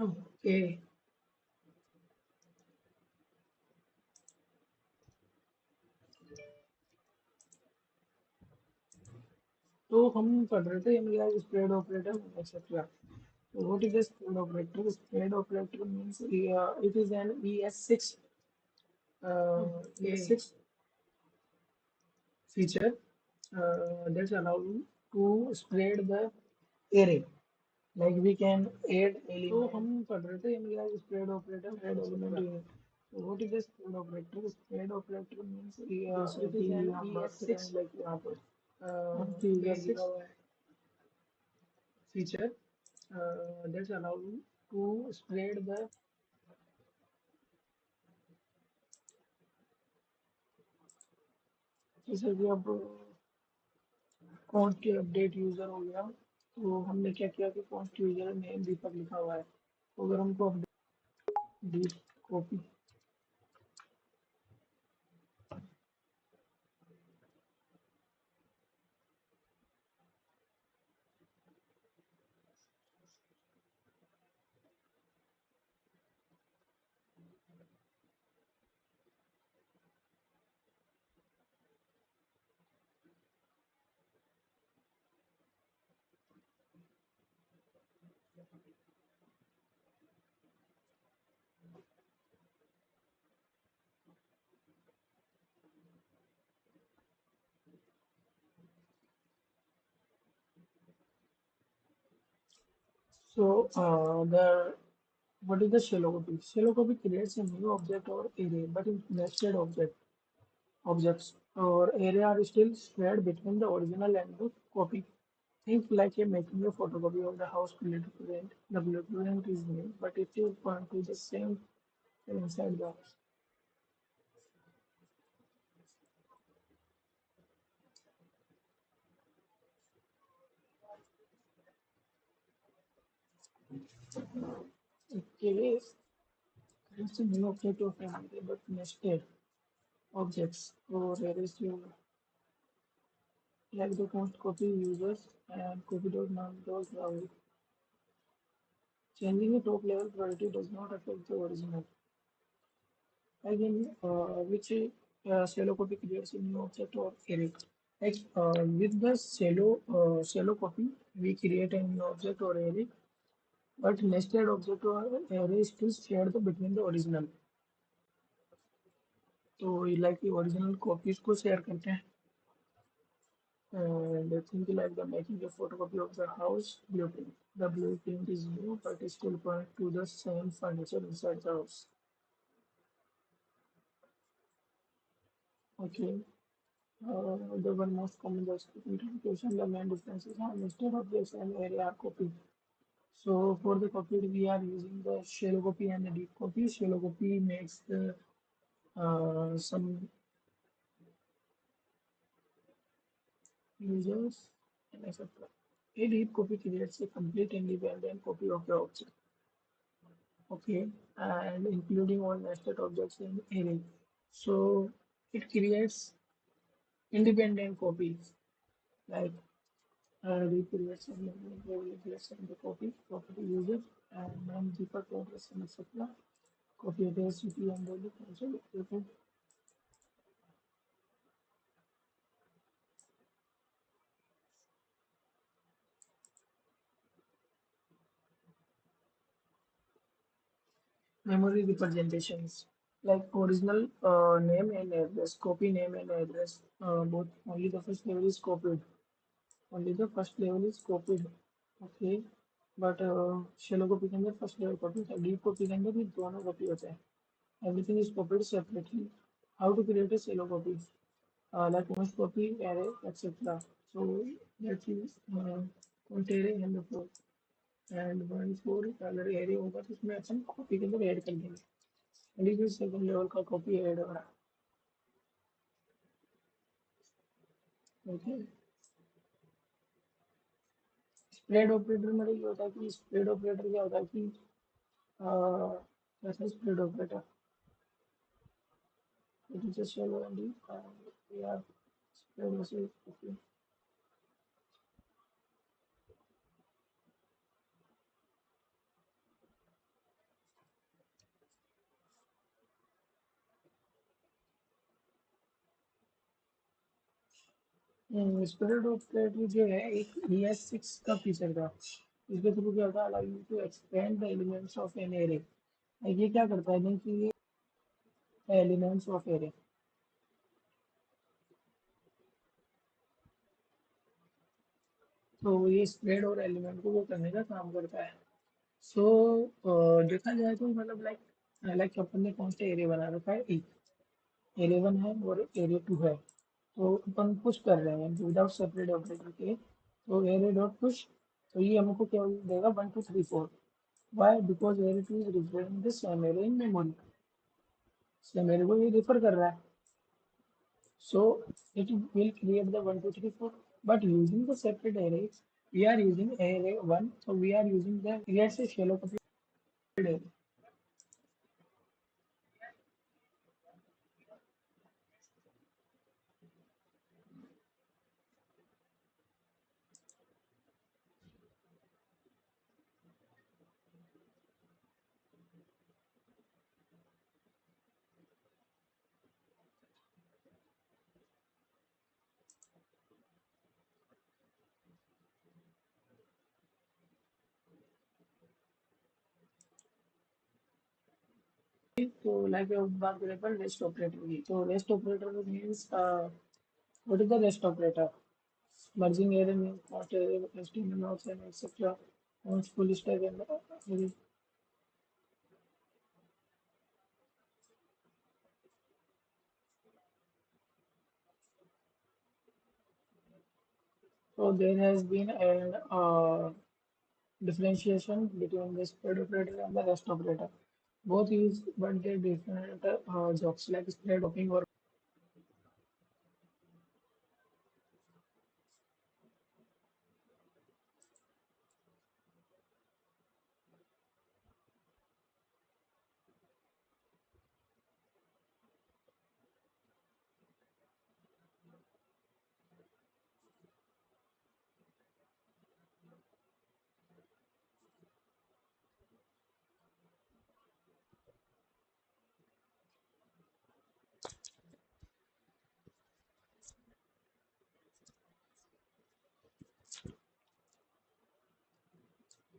Okay. तो हम पढ़ रहे थे मतलब spread operator etcetera. So what is a spread operator? Spread operator means it is an ES6 ES6 feature that allows to spread the array. Like we can add element. तो हम पढ़ रहे थे मतलब spread operator spread element unit. So what is a spread operator? Spread operator means it is an ES6 like यहाँ पर ES6 feature that allows to spread the. जैसे कि अब कौन के अपडेट यूजर हो गया, तो हमने क्या किया कि कौन के यूजर नेम दीपक लिखा हुआ है, तो अगर हमको update copy. So the what is the shallow copy? Shallow copy creates a new object or array, but in nested objects or array are still shared between the original and the copy. Think like a making a photocopy of the house blueprint. The blueprint is new, but it will point to the same inside the house. Okay, it's a new object of an array, but nested objects or arrays you like the const copy users and copy.num.value. Changing the top level priority does not affect the original. Again, which shallow copy creates a new object or array. Like with the shallow copy, we create a new object or array, but nested object or array still shared between the original. तो like the original copies को share करते हैं. And I think like the making a photocopy of the house blueprint. The blueprint is new, but it still point to the same furniture inside the house. Okay. The one most common justification, the main differences are nested objects and array are copied. So for the copied, we are using the shallow copy and the deep copy. Shallow copy makes the some users and etc. A deep copy creates a complete independent copy of the object. Okay, and including all nested objects in array. So it creates independent copies like recreates and recreates the copy user and then deeper progress and etc. Copy address, CP and the also different memory representations like original name and address, copy name and address. Both only the first level is copied. Only the first level is copied. Okay. But shallow copy के अंदर first level copy होता है, deep copy के अंदर भी दोनों copy होते हैं. Everything is copied separately. How to create a shallow copy? Like most copy array, etc. So that is point array and the four. And one four अगर array होगा तो उसमें अपन copy के अंदर add कर देंगे. अभी भी second level का copy add हो रहा है. Okay. स्प्रेड ऑपरेटर में ये होता है कि स्प्रेड ऑपरेटर क्या होता है कि कैसे spread operator it is a shallow and deep and we are spread also okay. Spread operator जो है एक ES6 का फीचर था। इसके थ्रू क्या होता है, allow you to expand the elements of an array. ये क्या करता है नहीं कि ये एलिमेंट्स ऑफ एरे, तो ये स्प्रेड और एलिमेंट को वो करने का काम करता है। सो देखा जाए तो मतलब लाइक लाइक अपन ने कौन सा एरे बना रखा है, एक एरे वन है और एरे टू है। तो अपन पुश कर रहे हैं विदाउट सेपरेट ऑपरेटर के, तो एरे डॉट पुश, तो ये हमको क्या देगा 1 2 3 4। Why? Because array two is referring the same array in memory, same array को ये रिफर कर रहा है। So it will create the 1 2 3 4, but using the separate array we are using array 1, so we are using the creates a shallow copied array. तो like बात करें पर rest operator की, तो rest operator means what is the rest operator? Merging array means not estimate not and etcetera once full stack and so there has been an differentiation between the spread operator and the rest operator. Both use but they different jobs like spread hopping or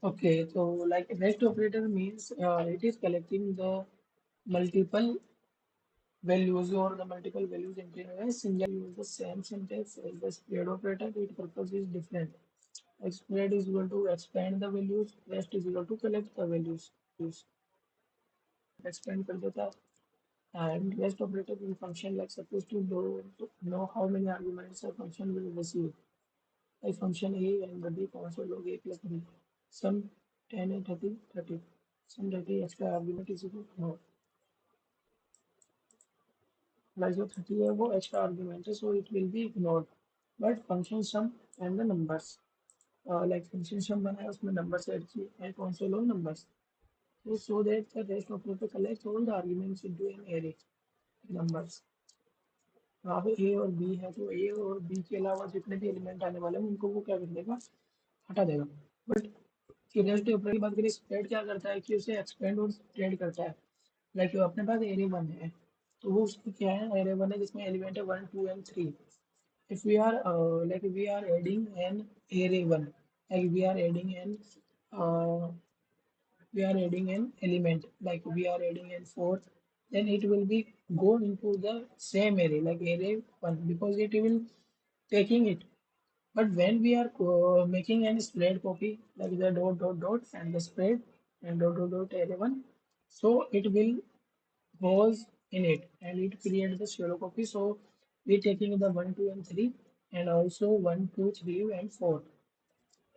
okay. So like rest operator means it is collecting the multiple values or the multiple values into a single use the same syntax as the spread operator. Its purpose is different. Spread is equal to expand the values, rest is equal to collect the values. Expand कर देता है, and rest operator will function like supposed to know how many arguments a function will receive. Like function A and the B console log A plus B. Some 10 and 30, 30. Some 30 extra argument is equal to no. Like जो 30 है वो extra argument है, so it will be ignored. But function sum and the numbers. Like function sum बना है उसमें numbers add किए and console log numbers. So that the rest operator collects all the arguments into an array numbers. वहाँ पे ए और B है तो ए और बी के अलावा जितने भी एलिमेंट आने वाले हैं उनको वो क्या कर देगा, हटा देगा। बट क्यूरियोसिटी ऑपरेटर की बात करें, स्प्रेड क्या करता है कि उसे एक्सपेंड और स्प्रेड करता है। लाइक अपने पास एरे वन है, तो वो उसकी क्या है, एरे वन है जिसमें एलिमेंट है 1 2 and 3। If we are like we are adding an array one, like we are adding an element, like we are adding an fourth, then it will be go into the same array like array one because it will taking it. But when we are making an spread copy like the dot dot dot and the spread and dot dot dot array one, so it will goes in it and it creates the shallow copy. So we taking the 1 2 and 3 and also 1 2 3 and 4.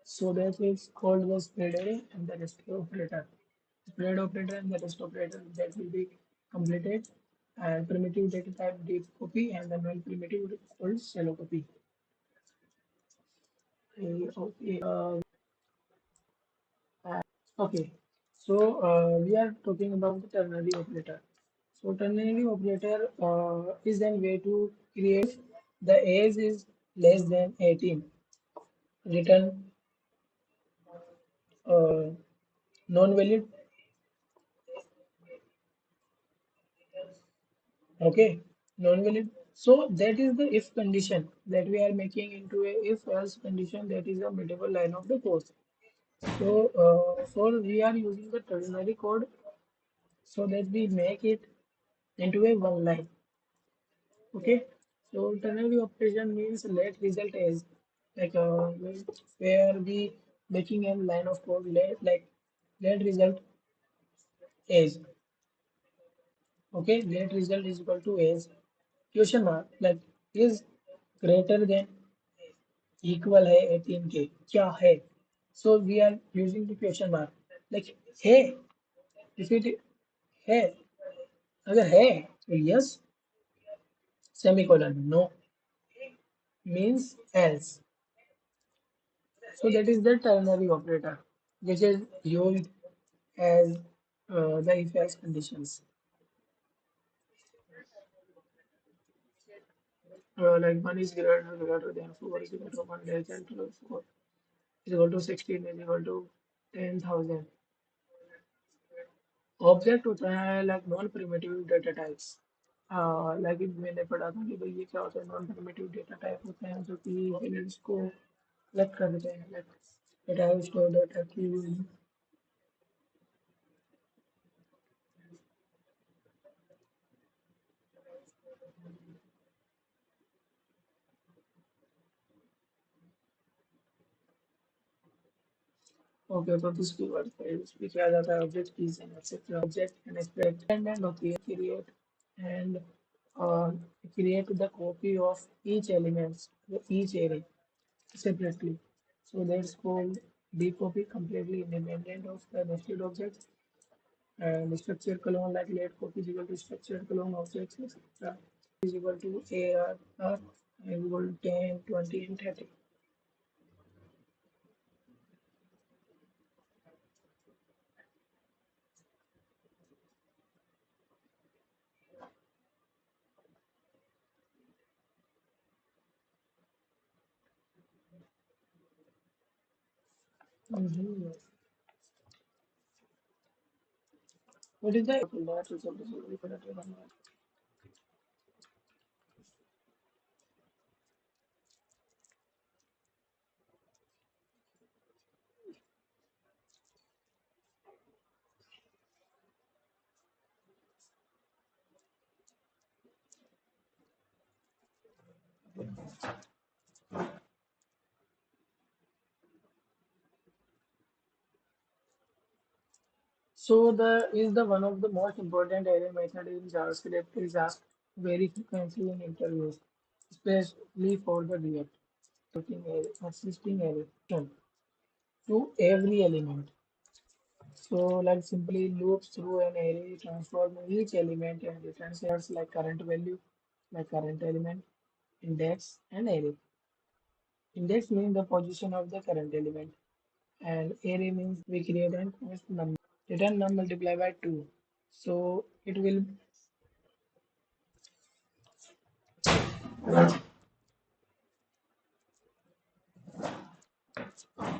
So that is called the spread array and the rest operator. Spread operator and the rest operator that will be completed, and primitive data type deep copy and the null primitive called shallow copy. Okay. Okay. So we are talking about the ternary operator. So ternary operator is an way to create the age is less than 18. Return uh, non-valid. Okay, non-valid. So that is the if condition that we are making into a if else condition, that is a medieval line of the code. So for we are using the ternary code so that we make it into a one line. Okay. So ternary operation means let result as like where we making a line of code let result as. Okay, let result is equal to as question mark like is greater than equal है 18 के क्या है. So we are using the question mark like है if it है अगर है तो yes semicolon no means else. So that is the ternary operator which is used as the if else conditions. Like 1 is greater than 4 is equal to 1 less than 12, 4 is equal to 16 is equal to 10,000. Object होता है like non primitive data types. Like मैंने पढ़ा था कि भाई ये क्या होता है नॉन प्रिमिटिव डेटा टाइप होते हैं जो कि यूनिट्स को कलेक्ट कर देते हैं लाइक डेटा स्टोर डेटा की. ओके तो दिस कीवर्ड है इसमें क्या जाता है object keys and etcetera object and dependent होती है create and create the copy of each elements each array separately. So that's called decopy completely independent of the nested objects. And structure column like let copy is equal to structure column objects etc. Is equal to AR is equal to 10, 20 and 30. Mhm. What is the that result is equal to one. So the is the one of the most important array method in JavaScript is asked very frequently in interviews, especially for the React existing array to every element. So like simply loops through an array, transform each element and returns like current value, like current element, index, and array. Index means the position of the current element, and array means we create an first number. Return num multiply by 2. So it will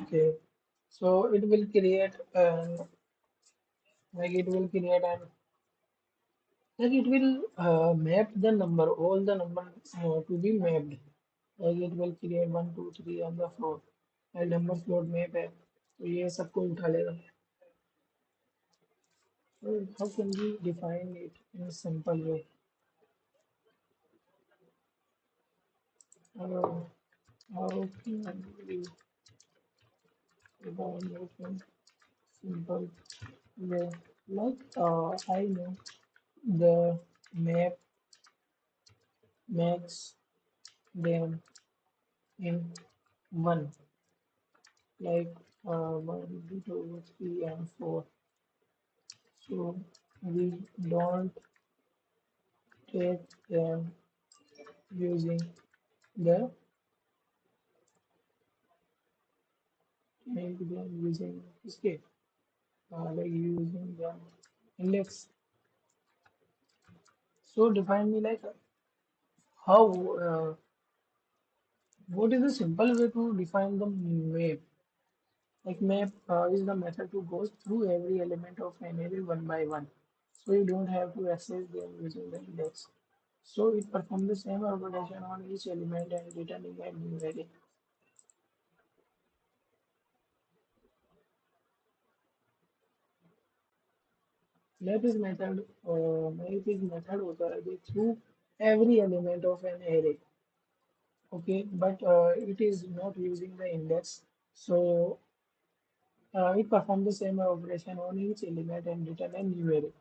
okay. So it will create like it will create an like it will map the number all the number to be mapped. Like it will create 1 2 3 on the floor. And number float map है तो ये सबको उठा लेगा. So how can we define it in a simple way? Uh, how can we define it in simple way? Like I know the map makes them in one, like 1, 2, 3, and 4. So we don't take them using the take them using escape, like using the index. So define me like how what is the simple way to define the map? Like map is the method to go through every element of an array one by one. So you don't have to access them using the index. So it performs the same operation on each element and returning a new array. Map is method होता है जो through every element of an array. Okay, but it is not using the index. So it performs the same operation on each element and return a new array.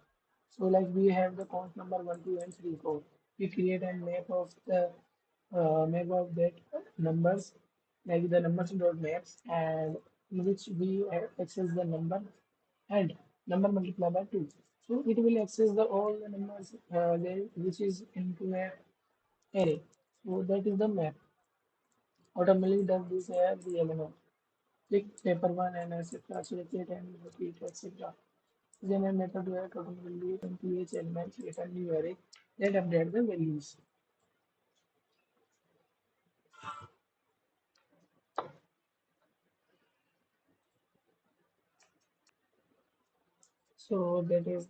So like we have the count number 1, 2, and 3, 4. We create a map of that numbers, like the numbers dot maps, and in which we access the number and number multiplied by 2. So it will access the all the numbers there, which is into a array. So that is the map. Automatically does this every element. Pick paper one and etc. Select it and repeat etc. Then a method where automatically into each element create a new array that update the values. So that is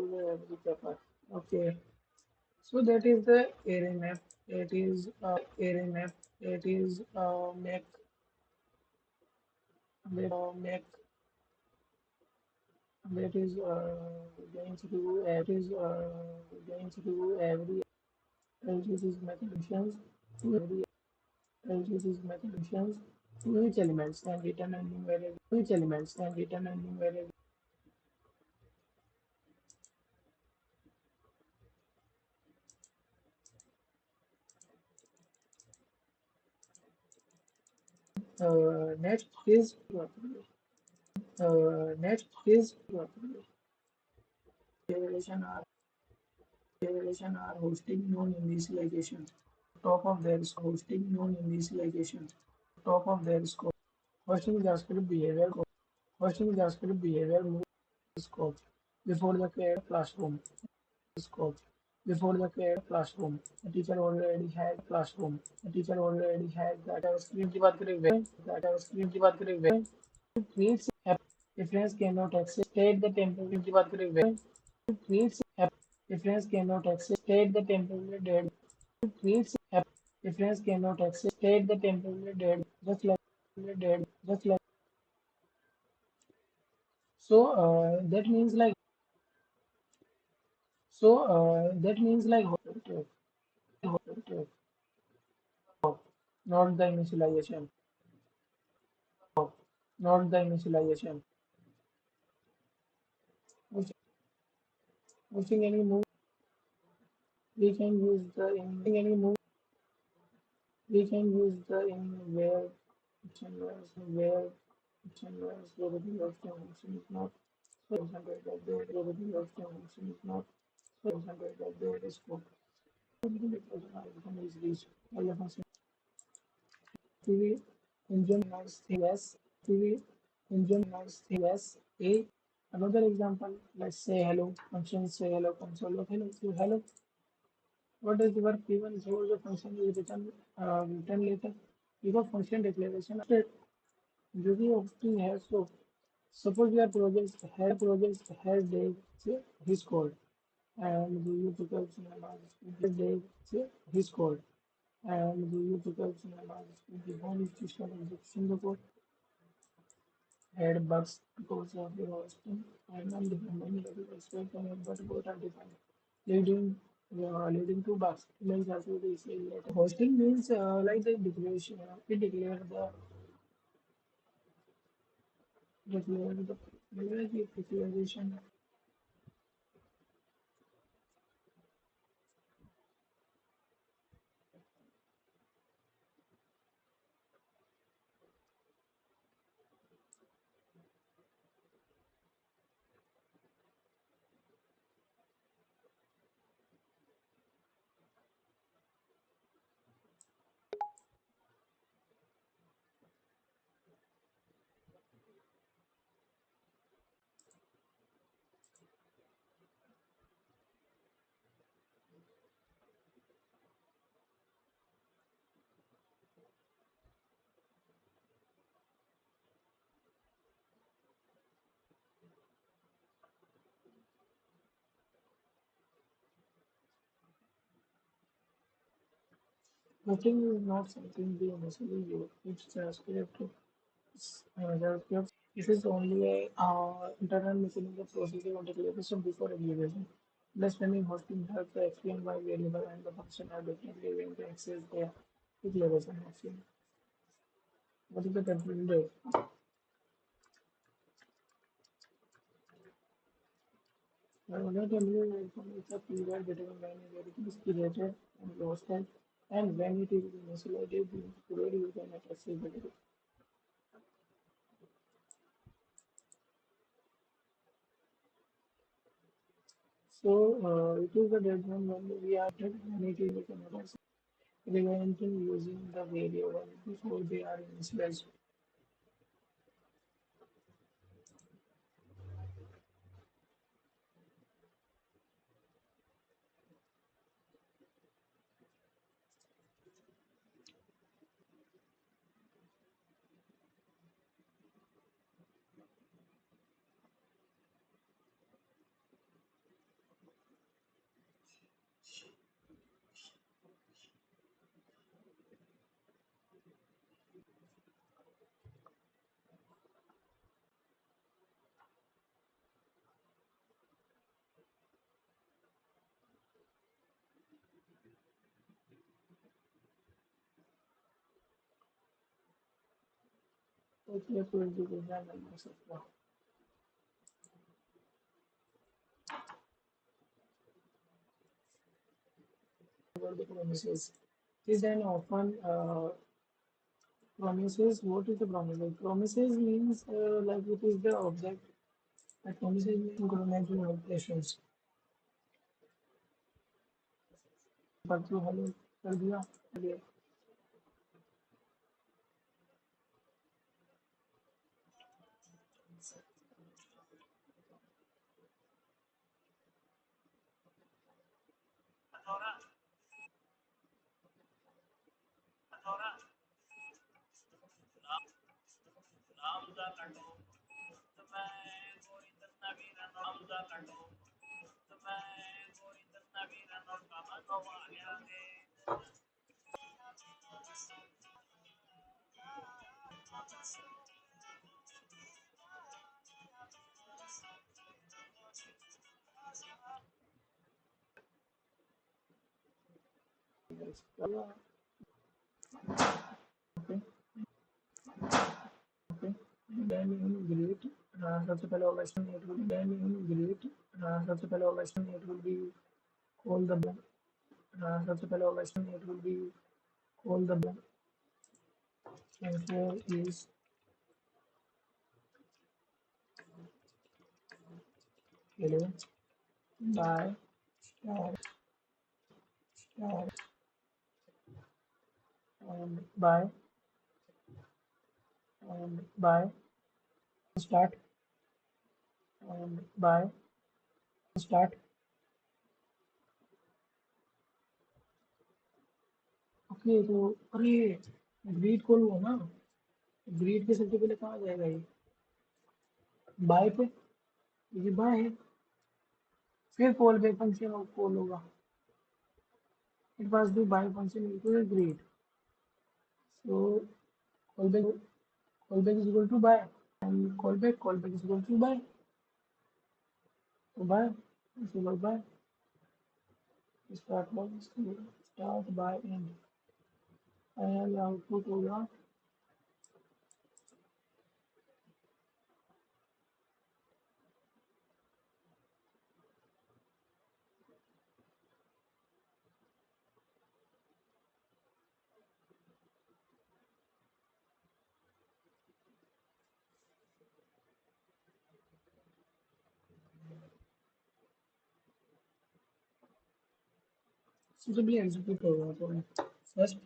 every paper. Okay. So that is the array map. It is make that is going to do every else uses methodologies to every else uses methodologies to each elements and return a new variable. Next is next is relation are hosting non-initialization. Top of their hosting non-initialization. Top of their scope. Hosting JavaScript behavior. Hosting JavaScript behavior move scope before the create classroom. Scope before the create classroom. The teacher already had classroom. The teacher already had that JavaScript की बात करें that JavaScript की बात करें creates app reference cannot access state the temporary की बात करें creates app reference cannot access state the temporary dead creates app reference cannot access state the temporary dead just like so that means like not the initialization not the initialization pushing any move we can use the in we can use the in where probability of conjunction is not so concentrate that the probability of conjunction is not so concentrate that there is scope is reached all the function TV engine has yes TV engine has yes a another example let's say hello function say hello console of hello so hello what is the work given so the function is written later because function declaration जो भी hosting है so suppose your project has dates his code and you because dates his code and you because the home is to start execution the code had bugs because of the hosting and undefined expect but both are defined, leading leading to bugs. Emails also they say later. Hosting means like the declaration, it declare the declaration. Hosting is not something we necessarily use. It's script. This is only a internal mechanism processing of declaration before execution. Less naming hosting helps to explain why variable and the function are differently when to access their declaration option. What is the control rate? I will not tell you it's a period between when a variable is created and hosted and when it is initialized being stored you can access the variable. So it is the deadline when we are dead when it is preventing using the variable before they are initialized. Okay, so it is done and etc. About the promises. Is then often promises. What is the promise? Like, promises means like it is the object. And promises mean incremental operations. But you have कर दिया अरे yes. Okay. Okay. Then in great सबसे पहले होगा इसमें it will then in great सबसे पहले होगा इसमें it will be call the सबसे पहले होगा इसमें it will be call the answer is hello by star star and by start and by start. Okay तो अरे ग्रीड कॉल हुआ ना ग्रीड के सबसे पहले कहाँ जाएगा ये बाय पे ये बाय है फिर कॉल बैक फंक्शन और कॉल होगा it pass the bye function equal greet so call back is equal to bye and callback is equal to by. So by is equal by start by end. And output होगा suitably execute होगा तो first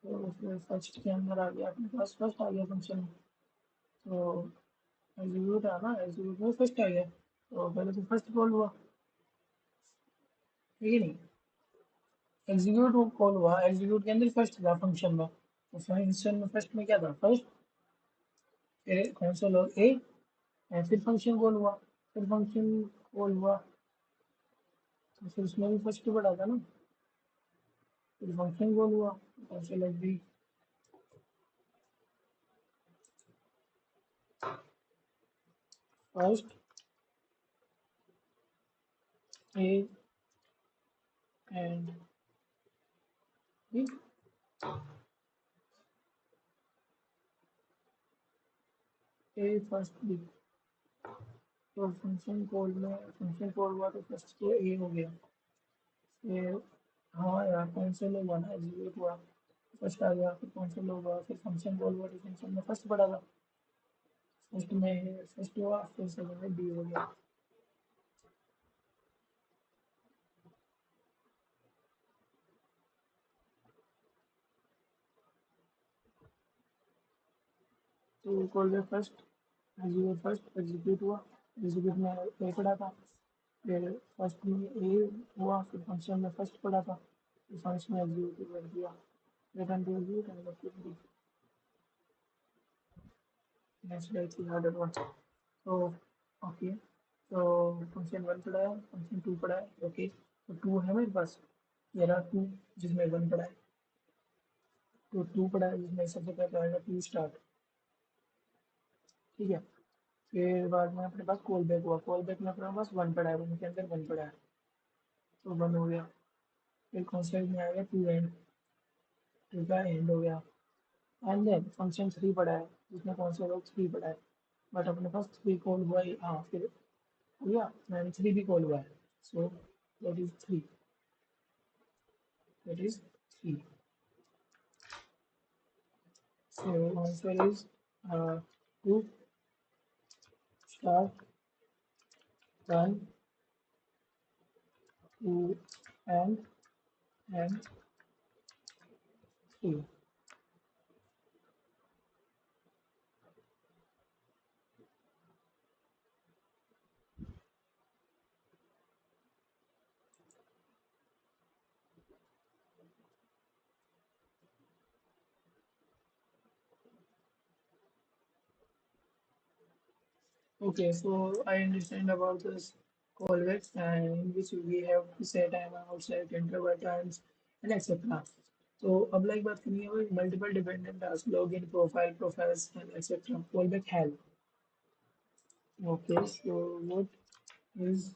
तो फिर first के अंदर आ गया अपने पास first आ गया फंक्शन तो एग्जीक्यूट आना एग्जीक्यूट में फर्स्ट आ गया तो पहले तो फर्स्ट कॉल हुआ ठीक है नहीं एग्जीक्यूट कॉल हुआ एग्जीक्यूट के अंदर फर्स्ट था फंक्शन में तो फंक्शन में फर्स्ट में क्या था फर्स्ट फिर कंसोल और ए और फिर फंक्शन कॉल हुआ फिर फंक्शन कॉल हुआ तो फिर उसमें भी फर्स्ट पड़ा था ना फिर फंक्शन कॉल हुआ कंसोल और B first A and B A first B तो फंक्शन कॉल हुआ तो फर्स्ट तो ए हो गया फिर हाँ यार कंसोल हुआ ना एग्जीक्यूट हुआ फर्स्ट आ गया फिर कंसोल हुआ फिर फंक्शन कॉल हुआ तो फंक्शन में फर्स्ट पड़ा था फर्स्ट में फर्स्ट हुआ फिर सेकंड में बी हो गया तो कॉल गया फर्स्ट एग्जीक्यूट हुआ एग्जीक्यूट में ए पड़ा था फिर फर्स्ट में ए हुआ फिर फंक्शन में फर्स्ट पड़ा था फिर फंक्शन में एग्जीक्यूट कर दिया return to execute and execute next like की हार्डर वन तो ओके तो फंक्शन वन पड़ा है फंक्शन टू पड़ा है ओके तो टू है मेरे पास ये रहा टू जिसमें वन पड़ा है तो टू पड़ा है जिसमें सबसे पहले आएगा टू स्टार्ट ठीक है फिर बाद में अपने पास कॉल बैक हुआ कॉल बैक में अपने पास वन पड़ा है उनके अंदर वन पड़ा है तो वन हो गया फिर कॉन्स्टेंट में आएगा टू एंड टू का एंड हो गया एंड देन फंक्शन थ्री पड़ा है जिसमें कॉन्स्टेंट थ्री पड़ा है बट अपने पास थ्री कॉल हुआ ही हाँ फिर हो गया एंड थ्री भी कॉल हुआ है so that is three so answer is 2 start 1 2 and 3 okay so I understand about this callbacks and in which we have to set time outside interval times and etc so अब like बात करनी है multiple dependent task login profiles and etc callback help okay so what is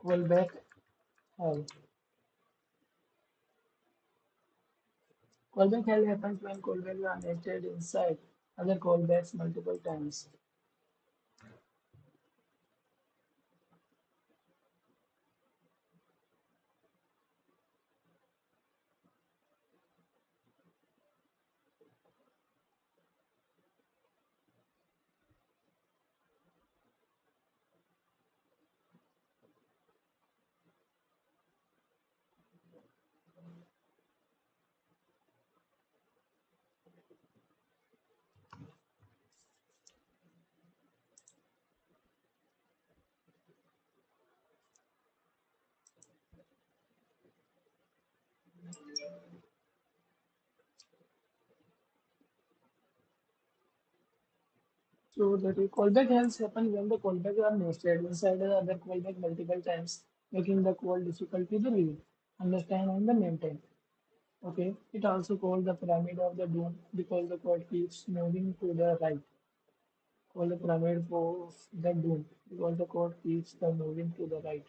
callback help callback help happens when callbacks are nested inside other callbacks multiple times. So the callback helps happen when the callback are nested inside the other callback multiple times, making the call difficult to the read, understand, and the maintain. Okay, it also called the pyramid of the doom because the code keeps moving to the right. Called the pyramid of the doom because the code keeps the moving to the right.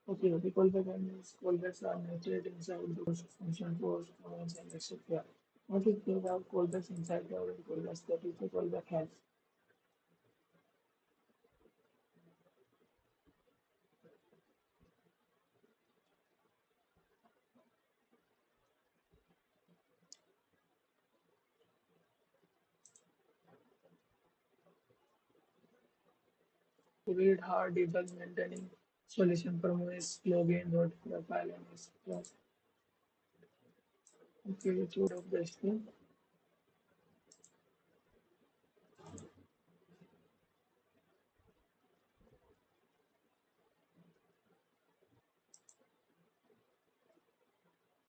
Okay, the callback means callbacks are nurtured inside the post, function post, comments, and etc. What if they have callbacks inside the already callbacks that is the callback has? To read hard debug maintaining solution promise, login, note, profile, and etc. Okay, let's load up the stream.